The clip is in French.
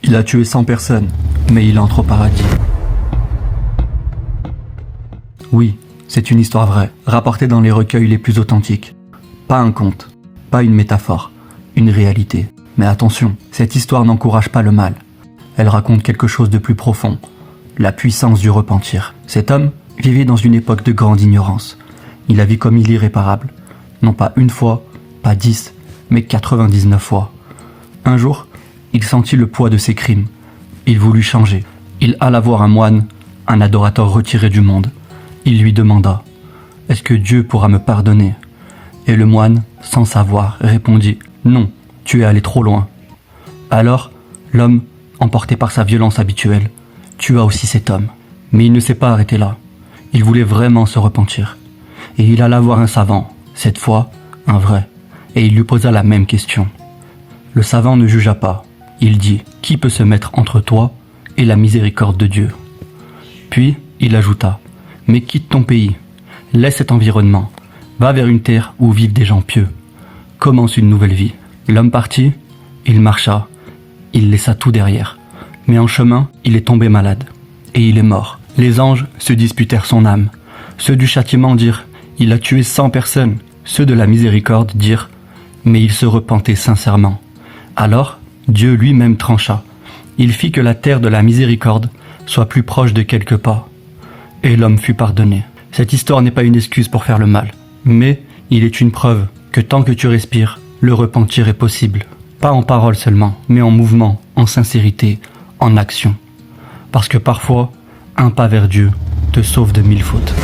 Il a tué 100 personnes, mais il entre au paradis. Oui, c'est une histoire vraie, rapportée dans les recueils les plus authentiques. Pas un conte, pas une métaphore, une réalité. Mais attention, cette histoire n'encourage pas le mal. Elle raconte quelque chose de plus profond, la puissance du repentir. Cet homme vivait dans une époque de grande ignorance. Il a vécu comme l'irréparable, non pas une fois, pas 10, mais 99 fois. Un jour, il sentit le poids de ses crimes. Il voulut changer. Il alla voir un moine, un adorateur retiré du monde. Il lui demanda « Est-ce que Dieu pourra me pardonner ?» Et le moine, sans savoir, répondit « Non, tu es allé trop loin. » Alors, l'homme, emporté par sa violence habituelle, tua aussi cet homme. Mais il ne s'est pas arrêté là. Il voulait vraiment se repentir. Et il alla voir un savant, cette fois, un vrai, et il lui posa la même question. Le savant ne jugea pas. Il dit « Qui peut se mettre entre toi et la miséricorde de Dieu ?» Puis, il ajouta « Mais quitte ton pays, laisse cet environnement, va vers une terre où vivent des gens pieux. Commence une nouvelle vie. » L'homme partit, il marcha, il laissa tout derrière. Mais en chemin, il est tombé malade, et il est mort. Les anges se disputèrent son âme. Ceux du châtiment dirent « Il a tué 100 personnes ». Ceux de la miséricorde dirent « Mais il se repentait sincèrement ». Alors, Dieu lui-même trancha. Il fit que la terre de la miséricorde soit plus proche de quelques pas. Et l'homme fut pardonné. Cette histoire n'est pas une excuse pour faire le mal, mais il est une preuve que tant que tu respires, le repentir est possible. Pas en parole seulement, mais en mouvement, en sincérité, en action. Parce que parfois, un pas vers Dieu te sauve de 1000 fautes.